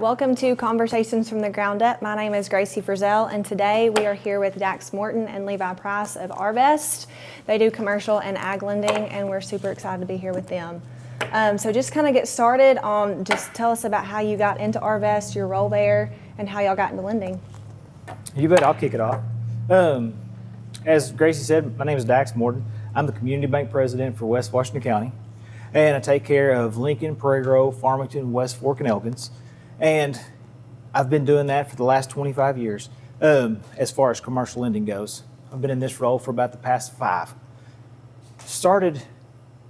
Welcome to Conversations from the Ground Up. My name is Gracie Frizzell, and today we are here with Dax Moreton and Levi Price of Arvest. They do commercial and ag lending, and we're super excited to be here with them. So just kind of get started on, just tell us about how you got into Arvest, your role there, and how y'all got into lending. You bet, I'll kick it off. As Gracie said, my name is Dax Moreton. I'm the community bank president for West Washington County, and I take care of Lincoln, Prairie Grove, Farmington, West Fork, and Elkins. And I've been doing that for the last 25 years as far as commercial lending goes. I've been in this role for about the past 5. Started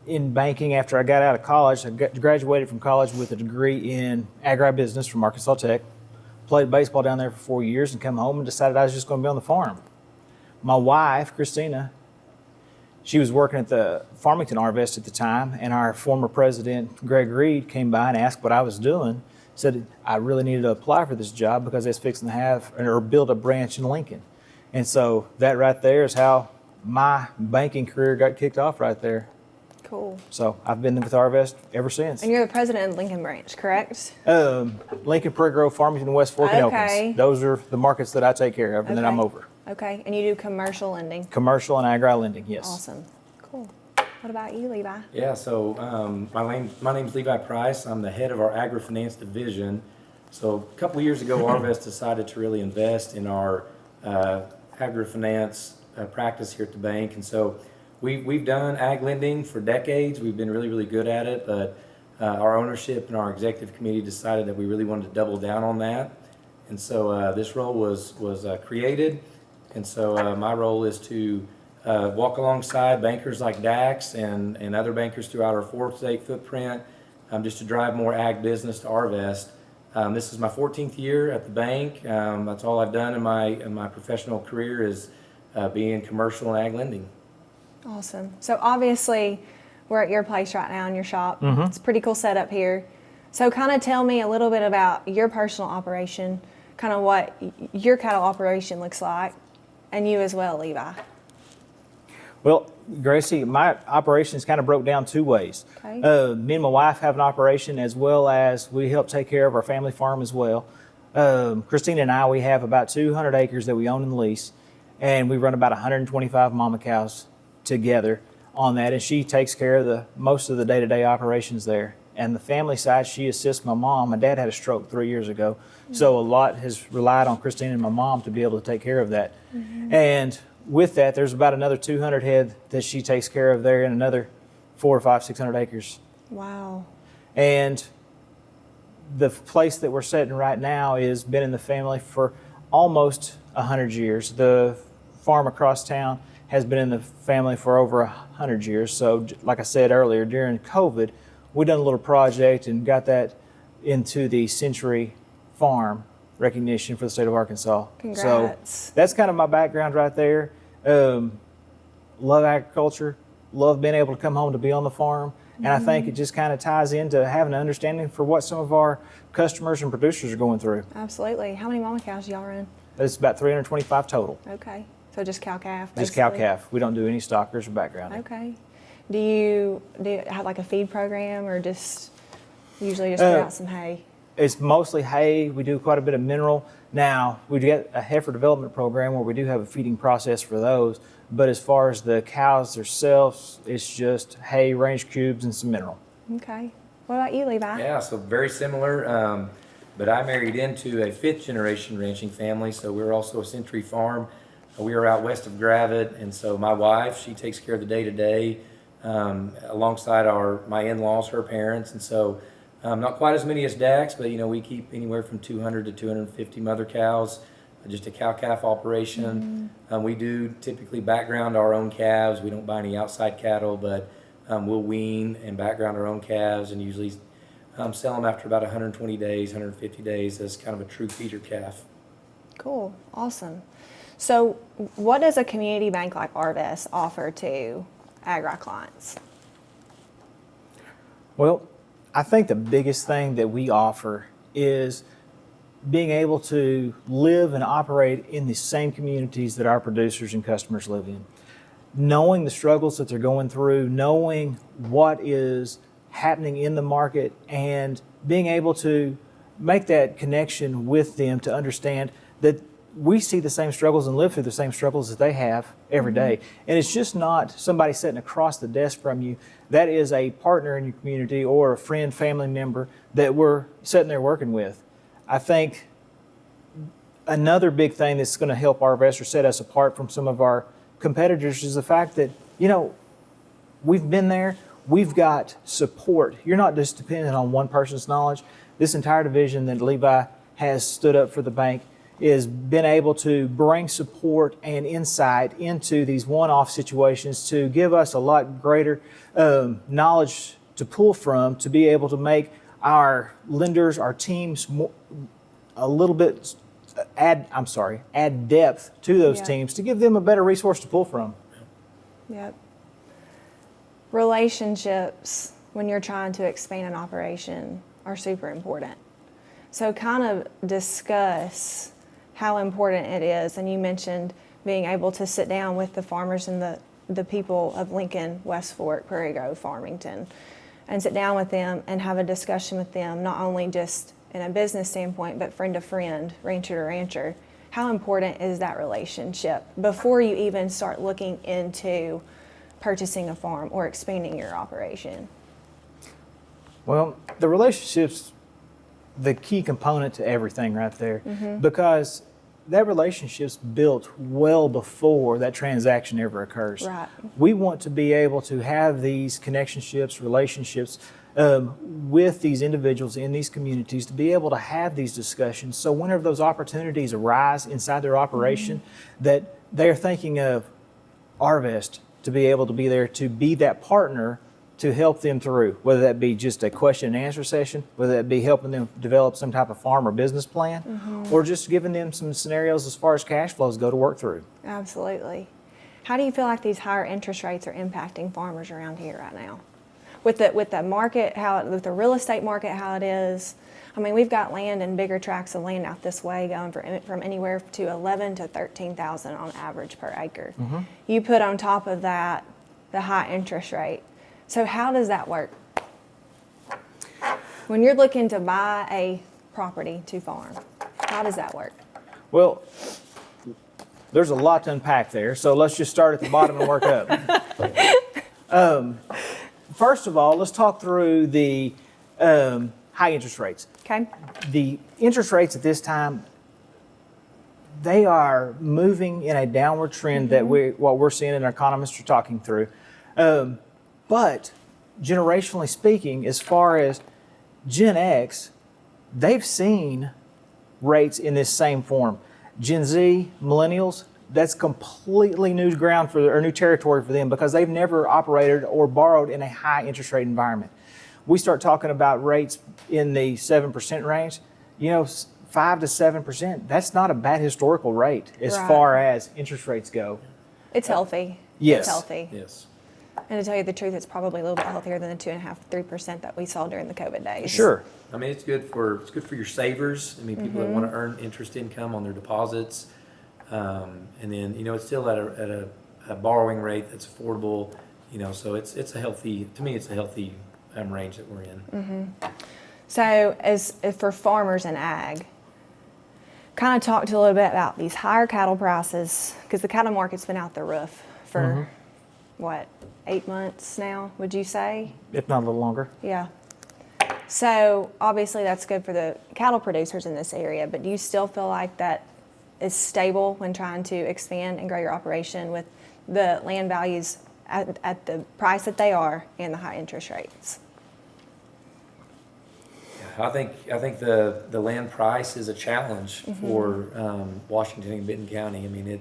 in banking after I got out of college. I graduated from college with a degree in agribusiness from Arkansas Tech. Played baseball down there for 4 years and come home and decided I was just going to be on the farm. My wife, Christina, she was working at the Farmington Arvest at the time, and our former president, Greg Reed, came by and asked what I was doing. Said I really needed to apply for this job because I was fixing to have or build a branch in Lincoln. And so that right there is how my banking career got kicked off right there. Cool. So I've been with Arvest ever since. And you're the president of Lincoln branch, correct? Lincoln, Prairie Grove, Farmington, West Fork, and Elkins. Those are the markets that I take care of and that I'm over. Okay, and you do commercial lending? Commercial and agri lending, yes. Awesome, cool. What about you, Levi? Yeah, so my name's Levi Price. I'm the head of our agri-finance division. So a couple of years ago, Arvest decided to really invest in our agri-finance practice here at the bank. And so we've done ag lending for decades. We've been really, really good at it, but our ownership and our executive committee decided that we really wanted to double down on that. And so this role was created. And so my role is to walk alongside bankers like Dax and other bankers throughout our 4-state footprint, just to drive more ag business to Arvest. This is my 14th year at the bank. That's all I've done in my professional career is be in commercial and ag lending. Awesome. So obviously we're at your place right now in your shop. Mm-hmm. It's a pretty cool setup here. So kind of tell me a little bit about your personal operation, kind of what your cattle operation looks like, and you as well, Levi. Well, Gracie, my operations kind of broke down 2 ways. Okay. Me and my wife have an operation, as well as we help take care of our family farm as well. Christina and I, we have about 200 acres that we own and lease, and we run about 125 mama cows together on that, and she takes care of most of the day-to-day operations there. And the family side, she assists my mom. My dad had a stroke 3 years ago, so a lot has relied on Christina and my mom to be able to take care of that. Mm-hmm. And with that, there's about another 200 head that she takes care of there, and another 400 or 500, 600 acres. Wow. And the place that we're sitting right now has been in the family for almost 100 years. The farm across town has been in the family for over 100 years. So like I said earlier, during COVID, we done a little project and got that into the Century Farm recognition for the state of Arkansas. Congrats. So that's kind of my background right there. Love agriculture, love being able to come home to be on the farm. And I think it just kind of ties into having an understanding for what some of our customers and producers are going through. Absolutely. How many mama cows do y'all run? It's about 325 total. Okay. So just cow-calf, Just cow-calf. We don't do any stockers or backgrounding. Okay. Do you have like a feed program, or just usually just put out some hay? It's mostly hay. We do quite a bit of mineral. Now, we get a heifer development program where we do have a feeding process for those. But as far as the cows themselves, it's just hay, range cubes, and some mineral. Okay. What about you, Levi? Yeah, so very similar. But I married into a 5th-generation ranching family, so we're also a Century Farm. We are out west of Gravette, and so my wife, she takes care of the day-to-day alongside my in-laws, her parents, and so not quite as many as Dax, but we keep anywhere from 200 to 250 mother cows, just a cow-calf operation. Mm-hmm. We do typically background our own calves. We don't buy any outside cattle, but we'll wean and background our own calves, and usually sell them after about 120 days, 150 days as kind of a true feeder calf. Cool. Awesome. So what does a community bank like Arvest offer to agri clients? Well, I think the biggest thing that we offer is being able to live and operate in the same communities that our producers and customers live in. Knowing the struggles that they're going through, knowing what is happening in the market, and being able to make that connection with them to understand that we see the same struggles and live through the same struggles that they have every day. And it's just not somebody sitting across the desk from you. That is a partner in your community or a friend, family member that we're sitting there working with. I think another big thing that's going to help Arvest or set us apart from some of our competitors is the fact that, we've been there, we've got support. You're not just dependent on one person's knowledge. This entire division that Levi has stood up for the bank is been able to bring support and insight into these one-off situations to give us a lot greater knowledge to pull from to be able to make our lenders, our teams a little bit add depth to those teams to give them a better resource to pull from. Yep. Relationships when you're trying to expand an operation are super important. So kind of discuss how important it is. And you mentioned being able to sit down with the farmers and the people of Lincoln, West Fork, Prairie Grove, Farmington, and sit down with them and have a discussion with them, not only just in a business standpoint, but friend to friend, rancher to rancher. How important is that relationship before you even start looking into purchasing a farm or expanding your operation? Well, the relationship's the key component to everything right there, because that relationship's built well before that transaction ever occurs. Right. We want to be able to have these relationships with these individuals in these communities to be able to have these discussions. So whenever those opportunities arise inside their operation, that they're thinking of Arvest to be able to be there to be that partner to help them through, whether that be just a question and answer session, whether that be helping them develop some type of farm or business plan, or just giving them some scenarios as far as cash flows go to work through. Absolutely. How do you feel like these higher interest rates are impacting farmers around here right now? With the market, with the real estate market, how it is. I mean, we've got land and bigger tracts of land out this way going from anywhere to 11 to 13,000 on average per acre. You put on top of that the high interest rate. So how does that work? When you're looking to buy a property to farm, how does that work? Well, there's a lot to unpack there, so let's just start at the bottom and work up. First of all, let's talk through the high interest rates. Okay. The interest rates at this time, they are moving in a downward trend that what we're seeing and our economists are talking through. But generationally speaking, as far as Gen X, they've seen rates in this same form. Gen Z, millennials, that's completely new ground or new territory for them because they've never operated or borrowed in a high interest rate environment. We start talking about rates in the 7% range, 5 to 7%, that's not a bad historical rate as far as interest rates go. It's healthy. Yes. It's healthy. Yes. And to tell you the truth, it's probably a little bit healthier than the 2.5–3% that we saw during the COVID days. Sure. I mean, it's good for your savers. I mean, people that want to earn interest income on their deposits, and then it's still at a borrowing rate that's affordable. So it's a healthy. To me, it's a healthy range that we're in. So as for farmers and ag, kind of talked a little bit about these higher cattle prices because the cattle market's been out the roof for what, 8 months now? Would you say? If not a little longer. Yeah. So obviously that's good for the cattle producers in this area, but do you still feel like that is stable when trying to expand and grow your operation with the land values at the price that they are and the high interest rates? I think the land price is a challenge for Washington and Benton County. I mean,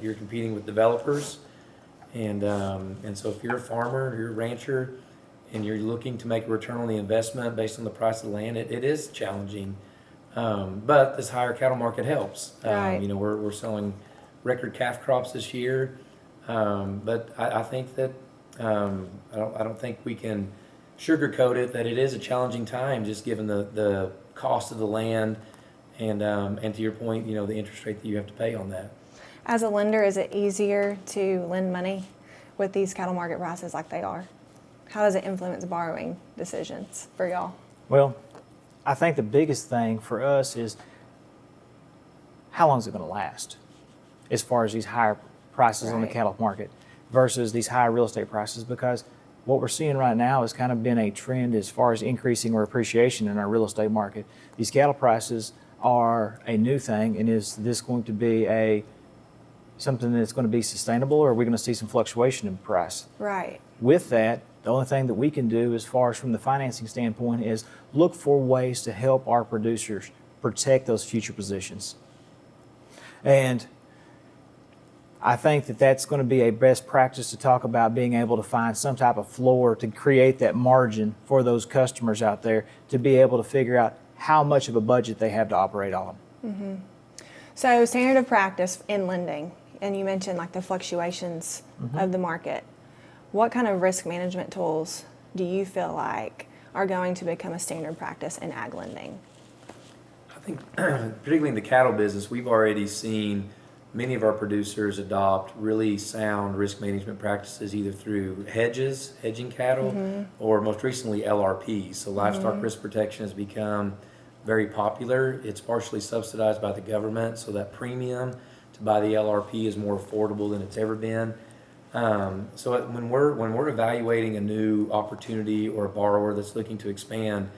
you're competing with developers, and so if you're a farmer, you're a rancher, and you're looking to make a return on the investment based on the price of the land, it is challenging. But this higher cattle market helps. Right. We're selling record calf crops this year, but I think that I don't think we can sugarcoat it that it is a challenging time just given the cost of the land and to your point, the interest rate that you have to pay on that. As a lender, is it easier to lend money with these cattle market prices like they are? How does it influence borrowing decisions for y'all? Well, I think the biggest thing for us is how long is it going to last as far as these higher prices on the Right. cattle market versus these higher real estate prices, because what we're seeing right now has kind of been a trend as far as increasing or appreciation in our real estate market. These cattle prices are a new thing, and is this going to be something that's going to be sustainable, or are we going to see some fluctuation in price? Right. With that, the only thing that we can do as far as from the financing standpoint is look for ways to help our producers protect those future positions. And I think that that's going to be a best practice to talk about being able to find some type of floor to create that margin for those customers out there to be able to figure out how much of a budget they have to operate on. So standard of practice in lending, and you mentioned like the fluctuations of the market. What kind of risk management tools do you feel like are going to become a standard practice in ag lending? I think particularly in the cattle business, we've already seen many of our producers adopt really sound risk management practices, either through hedging cattle, or most recently LRPs. So livestock risk protection has become very popular. It's partially subsidized by the government, so that premium to buy the LRP is more affordable than it's ever been. So when we're evaluating a new opportunity or a borrower that's looking to expand,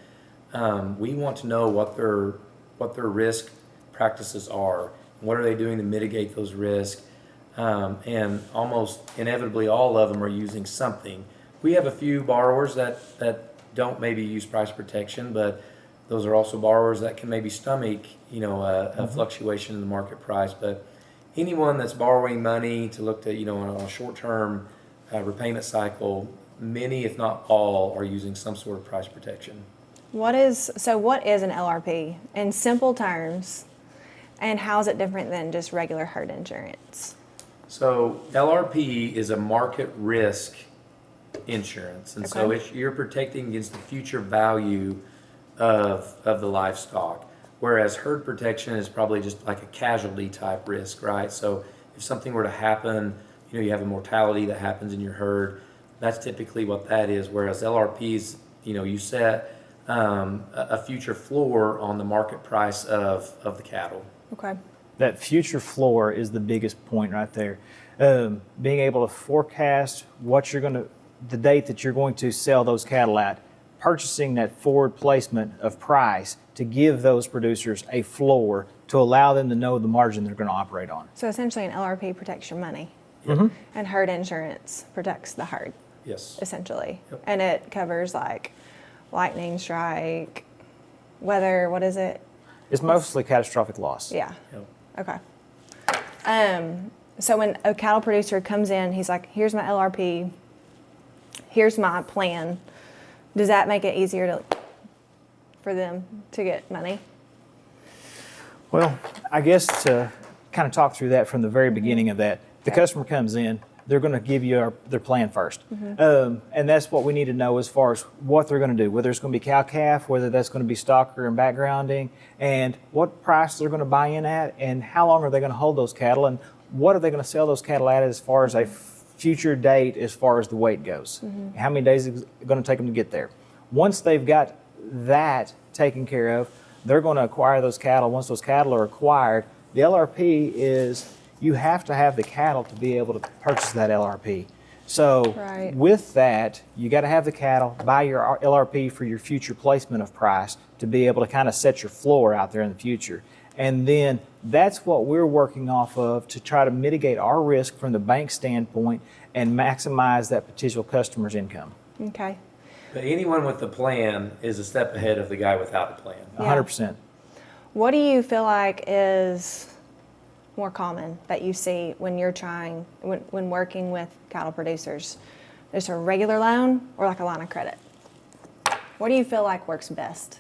we want to know what their risk practices are. What are they doing to mitigate those risks? And almost inevitably, all of them are using something. We have a few borrowers that don't maybe use price protection, but those are also borrowers that can maybe stomach, a fluctuation in the market price. But anyone that's borrowing money to look to, on a short-term repayment cycle, many, if not all, are using some sort of price protection. What is an LRP in simple terms, and how is it different than just regular herd insurance? So LRP is a market risk insurance, and so Okay. you're protecting against the future value of the livestock. Whereas herd protection is probably just like a casualty type risk, right? So if something were to happen, you have a mortality that happens in your herd, that's typically what that is. Whereas LRPs, you set a future floor on the market price of the cattle. Okay. That future floor is the biggest point right there. Being able to forecast the date that you're going to sell those cattle at, purchasing that forward placement of price to give those producers a floor to allow them to know the margin they're going to operate on. So essentially, an LRP protects your money, Yep. and herd insurance protects the herd, Yes. essentially. Yep. And it covers like lightning strike, weather. What is it? It's mostly catastrophic loss. Yeah. Yep. Okay. So when a cattle producer comes in, he's like, "Here's my LRP. Here's my plan." Does that make it easier for them to get money? Well, I guess to kind of talk through that from the very beginning of that, the customer comes in, they're going to give you their plan first. And that's what we need to know as far as what they're going to do, whether it's going to be cow-calf, whether that's going to be stocker and backgrounding, and what price they're going to buy in at, and how long are they going to hold those cattle, and what are they going to sell those cattle at as far as a future date as far as the weight goes. How many days is it going to take them to get there? Once they've got that taken care of, they're going to acquire those cattle. Once those cattle are acquired, the LRP is you have to have the cattle to be able to purchase that LRP. So Right. with that, you got to have the cattle, buy your LRP for your future placement of price to be able to kind of set your floor out there in the future. And then that's what we're working off of to try to mitigate our risk from the bank standpoint and maximize that potential customer's income. Okay. But anyone with a plan is a step ahead of the guy without a plan. Yeah. 100%. What do you feel like is more common that you see when you're when working with cattle producers? Is a regular loan or like a line of credit? What do you feel like works best?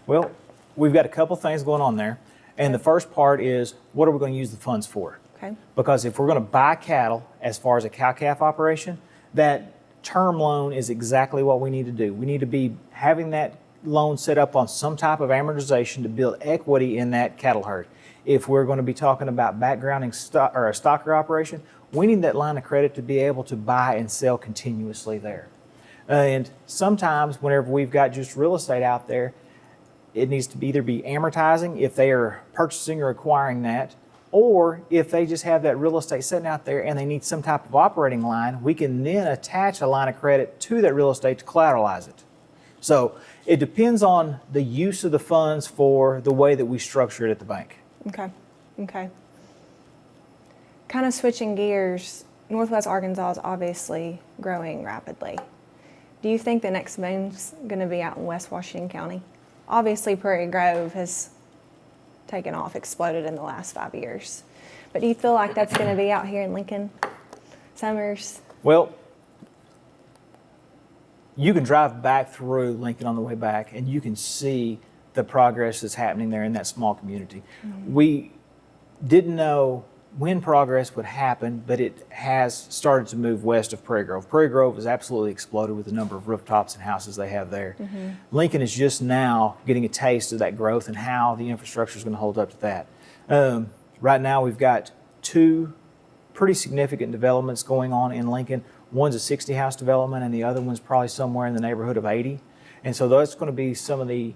Well, we've got a couple things going on there. And the first part is, what are we going to use the funds for? Okay. Because if we're going to buy cattle as far as a cow-calf operation, that term loan is exactly what we need to do. We need to be having that loan set up on some type of amortization to build equity in that cattle herd. If we're going to be talking about backgrounding or a stocker operation, we need that line of credit to be able to buy and sell continuously there. And sometimes whenever we've got just real estate out there, it needs to either be amortizing if they are purchasing or acquiring that, or if they just have that real estate sitting out there and they need some type of operating line, we can then attach a line of credit to that real estate to collateralize it. So it depends on the use of the funds for the way that we structure it at the bank. Okay. Kind of switching gears, Northwest Arkansas is obviously growing rapidly. Do you think the next boom's going to be out in West Washington County? Obviously, Prairie Grove has taken off, exploded in the last 5 years. But do you feel like that's going to be out here in Lincoln, Summers? Well, you can drive back through Lincoln on the way back and you can see the progress that's happening there in that small community. Mm-hmm. We didn't know when progress would happen, but it has started to move west of Prairie Grove. Prairie Grove has absolutely exploded with the number of rooftops and houses they have there. Mm-hmm. Lincoln is just now getting a taste of that growth and how the infrastructure is going to hold up to that. Right now we've got 2 pretty significant developments going on in Lincoln. One's a 60 house development and the other one's probably somewhere in the neighborhood of 80. And so that's going to be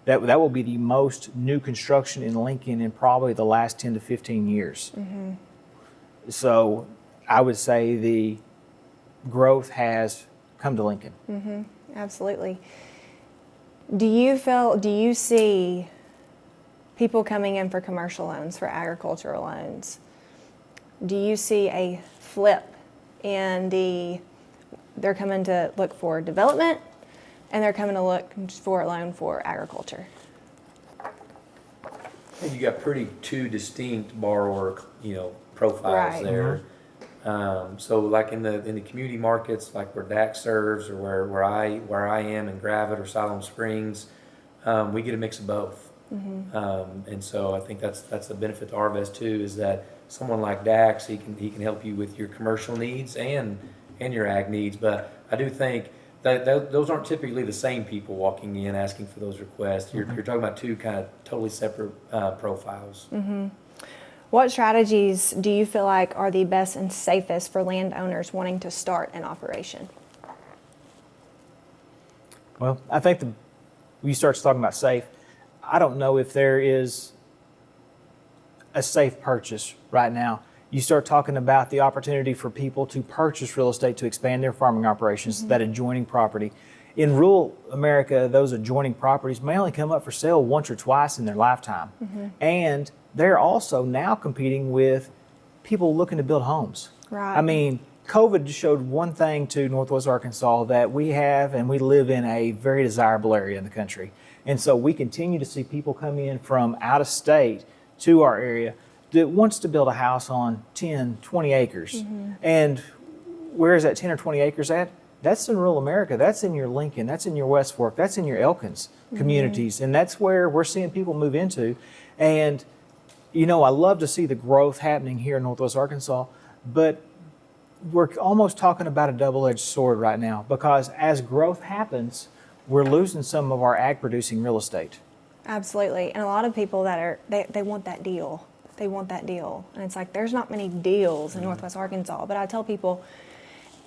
that will be the most new construction in Lincoln in probably the last 10 to 15 years. Mm-hmm. So I would say the growth has come to Lincoln. Mm-hmm. Absolutely. Do you see people coming in for commercial loans, for agricultural loans? Do you see a flip in they're coming to look for development and they're coming to look for a loan for agriculture? You got pretty 2 distinct borrower, profiles Right. there. So like in the community markets, like where Dax serves, or where I am in Gravette or Siloam Springs, we get a mix of both. Mm-hmm. And so I think that's the benefit to Arvest too, is that someone like Dax, he can help you with your commercial needs and your ag needs. But I do think that those aren't typically the same people walking in asking for those requests. You're talking about 2 kind of totally separate profiles. Mm-hmm. What strategies do you feel like are the best and safest for landowners wanting to start an operation? Well, I think when you start talking about safe, I don't know if there is a safe purchase right now. You start talking about the opportunity for people to purchase real estate to expand their farming operations, mm-hmm. that adjoining property. In rural America, those adjoining properties may only come up for sale once or twice in their lifetime. Mm-hmm. And they're also now competing with people looking to build homes. Right. I mean, COVID just showed one thing to Northwest Arkansas, that we have and we live in a very desirable area in the country. And so we continue to see people come in from out of state to our area that wants to build a house on 10, 20 acres. Mm-hmm. And where is that 10 or 20 acres at? That's in rural America. That's in your Lincoln. That's in your West Fork. That's in your Elkins communities. Mm-hmm. And that's where we're seeing people move into. And, I love to see the growth happening here in Northwest Arkansas, but we're almost talking about a double-edged sword right now, because as growth happens, we're losing some of our ag-producing real estate. Absolutely. And a lot of people they want that deal. They want that deal. And it's like, there's not many deals in Northwest Arkansas. But I tell people,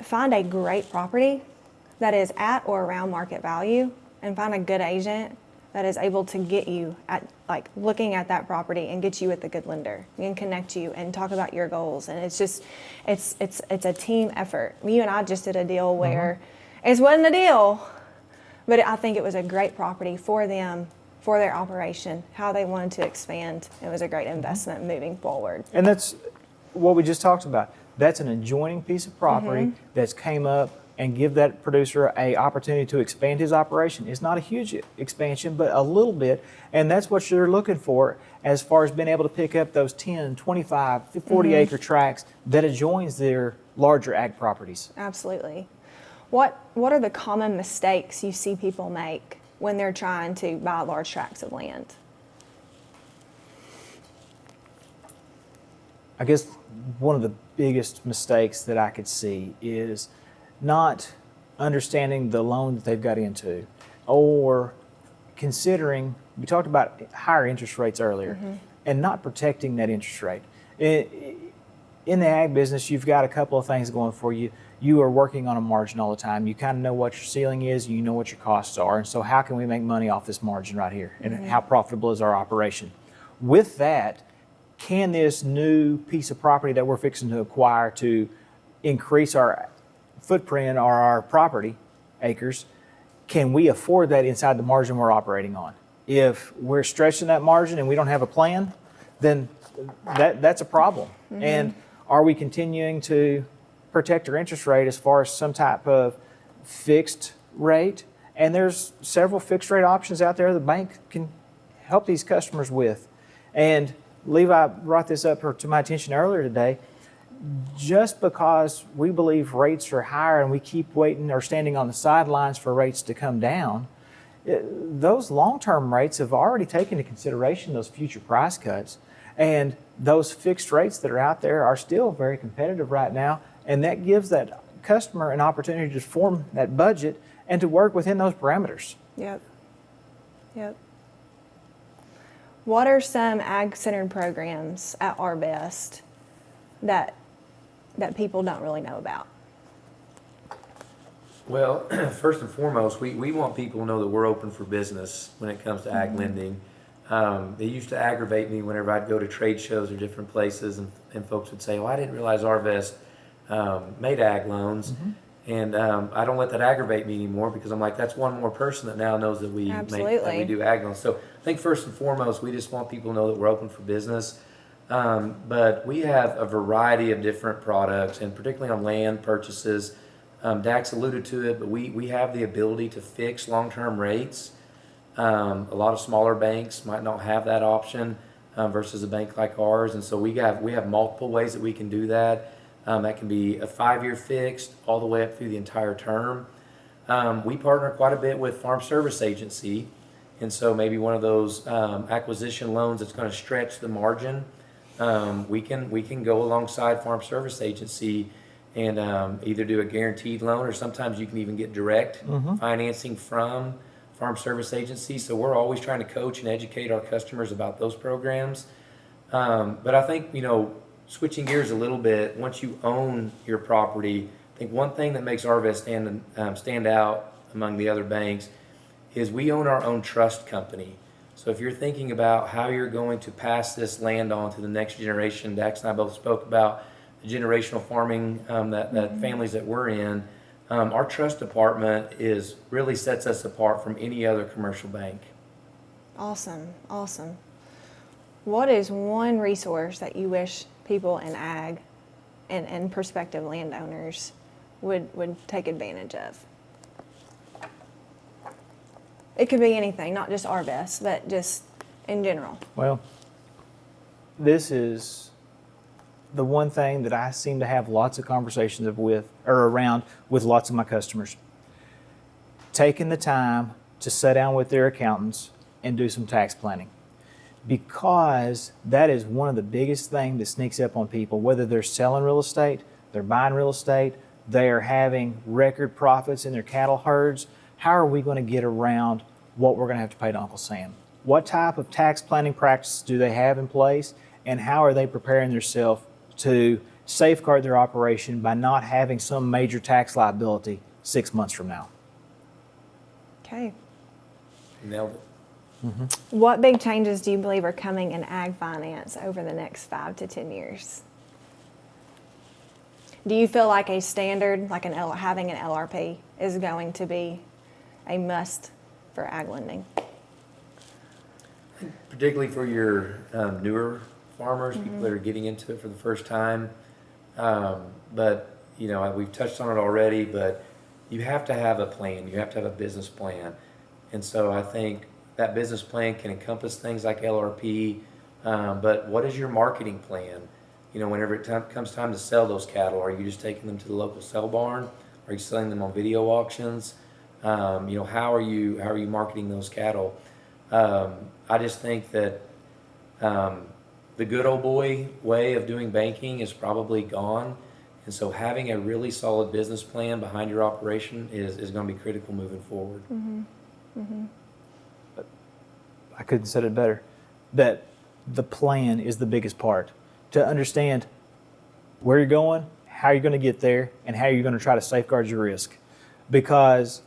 find a great property that is at or around market value, and find a good agent that is able to get you at, like, looking at that property and get you with a good lender and connect you and talk about your goals. And it's just, it's a team effort. You and I just did a deal where it wasn't a deal, but I think it was a great property for them, for their operation, how they wanted to expand. It was a great investment moving forward. And that's what we just talked about. That's an adjoining piece of property that's came up and give that producer a opportunity to expand his operation. It's not a huge expansion, but a little bit. And that's what you're looking for as far as being able to pick up those 10, 25, 40 acre tracts that adjoins their larger ag properties. Absolutely. What are the common mistakes you see people make when they're trying to buy large tracts of land? I guess one of the biggest mistakes that I could see is not understanding the loan that they've got into, or considering, we talked about higher interest rates earlier, and not protecting that interest rate. in the ag business, you've got a couple of things going for you. You are working on a margin all the time. You kind of know what your ceiling is, you know what your costs are. And so how can we make money off this margin right here? And how profitable is our operation? With that, can this new piece of property that we're fixing to acquire to increase our footprint or our property acres, can we afford that inside the margin we're operating on? If we're stretching that margin and we don't have a plan, then that's a problem. And are we continuing to protect our interest rate as far as some type of fixed rate? And there's several fixed rate options out there the bank can help these customers with. And Levi brought this up to my attention earlier today. Just because we believe rates are higher and we keep waiting or standing on the sidelines for rates to come down, those long-term rates have already taken into consideration those future price cuts. And those fixed rates that are out there are still very competitive right now. And that gives that customer an opportunity to form that budget and to work within those parameters. Yep. What are some ag-centered programs at Arvest that people don't really know about? Well, first and foremost, we want people to know that we're open for business when it comes to ag lending. It used to aggravate me whenever I'd go to trade shows or different places and folks would say, well, I didn't realize Arvest made ag loans. And I don't let that aggravate me anymore because I'm like, that's one more person that now knows that we do ag loans. So I think first and foremost, we just want people to know that we're open for business. But we have a variety of different products, and particularly on land purchases. Dax alluded to it, but we have the ability to fix long-term rates. A lot of smaller banks might not have that option versus a bank like ours, and so we have multiple ways that we can do that. That can be a 5-year fixed all the way up through the entire term. We partner quite a bit with Farm Service Agency, and so maybe one of those acquisition loans that's going to stretch the margin. We can go alongside Farm Service Agency and either do a guaranteed loan, or sometimes you can even get direct financing from Farm Service Agency. So we're always trying to coach and educate our customers about those programs. But I think, switching gears a little bit, once you own your property, I think one thing that makes Arvest stand out among the other banks is we own our own trust company. So if you're thinking about how you're going to pass this land on to the next generation, Dax and I both spoke about the generational farming that families that we're in. Our trust department really sets us apart from any other commercial bank. Awesome. What is one resource that you wish people in ag and prospective landowners would take advantage of? It could be anything, not just Arvest, but just in general. Well, this is the one thing that I seem to have lots of conversations around with lots of my customers. Taking the time to sit down with their accountants and do some tax planning. Because that is one of the biggest things that sneaks up on people, whether they're selling real estate, they're buying real estate, they're having record profits in their cattle herds. How are we going to get around what we're going to have to pay to Uncle Sam? What type of tax planning practices do they have in place, and how are they preparing themselves to safeguard their operation by not having some major tax liability 6 months from now? Okay. Nailed it. What big changes do you believe are coming in ag finance over the next 5 to 10 years? Do you feel like a standard, like having an LRP, is going to be a must for ag lending? Particularly for your newer farmers, people that are getting into it for the first time. But, we've touched on it already, but you have to have a plan. You have to have a business plan. And so I think that business plan can encompass things like LRP, but what is your marketing plan? Whenever it comes time to sell those cattle, are you just taking them to the local sell barn? Are you selling them on video auctions? How are you marketing those cattle? I just think that the good old boy way of doing banking is probably gone. And so having a really solid business plan behind your operation is going to be critical moving forward. I couldn't have said it better, that the plan is the biggest part. To understand where you're going, how you're going to get there, and how you're going to try to safeguard your risk. Because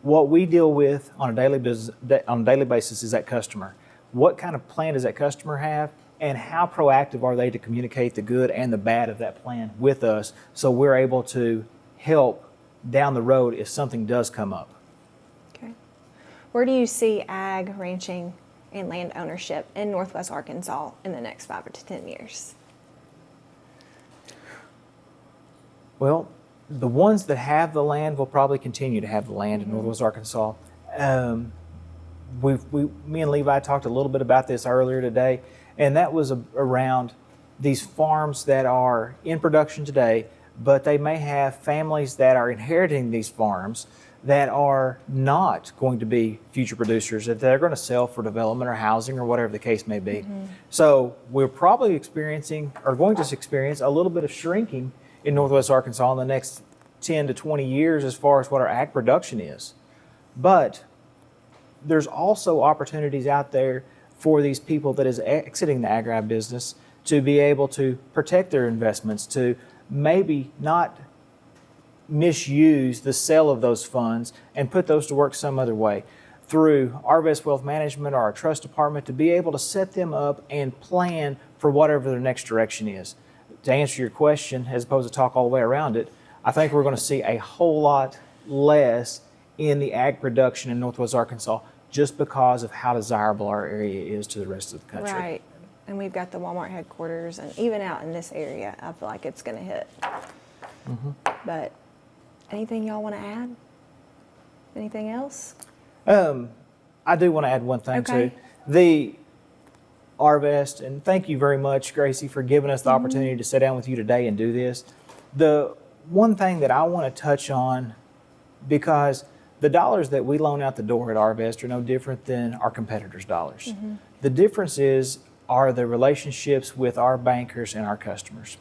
what we deal with on a daily basis is that customer. What kind of plan does that customer have, and how proactive are they to communicate the good and the bad of that plan with us, so we're able to help down the road if something does come up. Okay. Where do you see ag, ranching, and land ownership in Northwest Arkansas in the next 5 to 10 years? Well, the ones that have the land will probably continue to have the land in Northwest Arkansas. Me and Levi talked a little bit about this earlier today, and that was around these farms that are in production today, but they may have families that are inheriting these farms that are not going to be future producers, that they're going to sell for development or housing or whatever the case may be. So we're probably experiencing, or going to experience, a little bit of shrinking in Northwest Arkansas in the next 10 to 20 years as far as what our ag production is. But there's also opportunities out there for these people that is exiting the agribusiness to be able to protect their investments, to maybe not misuse the sale of those funds and put those to work some other way through Arvest Wealth Management or our trust department, to be able to set them up and plan for whatever their next direction is. To answer your question, as opposed to talk all the way around it, I think we're going to see a whole lot less in the ag production in Northwest Arkansas, just because of how desirable our area is to the rest of the country. Right. And we've got the Walmart headquarters, and even out in this area, I feel like it's going to hit. But anything y'all want to add? Anything else? I do want to add one thing too. The Arvest, and thank you very much, Gracie, for giving us the opportunity to sit down with you today and do this. The one thing that I want to touch on, because the dollars that we loan out the door at Arvest are no different than our competitors' dollars. The difference are the relationships with our bankers and our customers.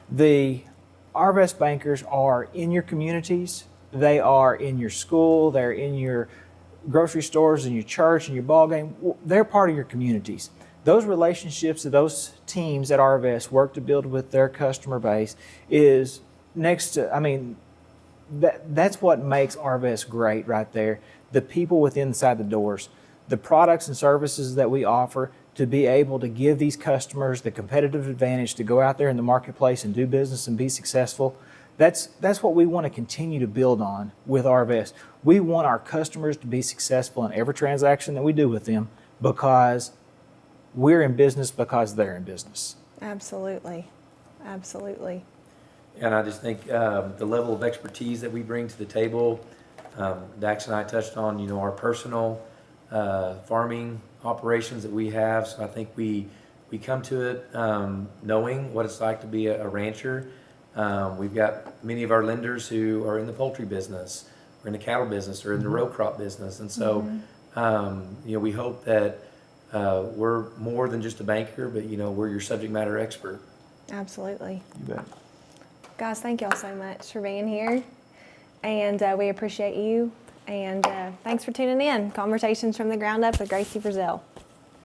The Arvest bankers are in your communities, they are in your school, they're in your grocery stores, in your church, in your ball game. They're part of your communities. Those relationships that those teams at Arvest work to build with their customer base is next to, that's what makes Arvest great right there. The people within inside the doors, the products and services that we offer, to be able to give these customers the competitive advantage to go out there in the marketplace and do business and be successful. That's what we want to continue to build on with Arvest. We want our customers to be successful in every transaction that we do with them, because we're in business because they're in business. Absolutely. Absolutely. And I just think the level of expertise that we bring to the table, Dax and I touched on, our personal farming operations that we have. So I think we come to it knowing what it's like to be a rancher. We've got many of our lenders who are in the poultry business, or in the cattle business, or in the row crop business. And so, we hope that we're more than just a banker, but, we're your subject matter expert. Absolutely. You bet. Guys, thank y'all so much for being here. And we appreciate you. And thanks for tuning in. Conversations from the Ground Up with Gracie Frizzell.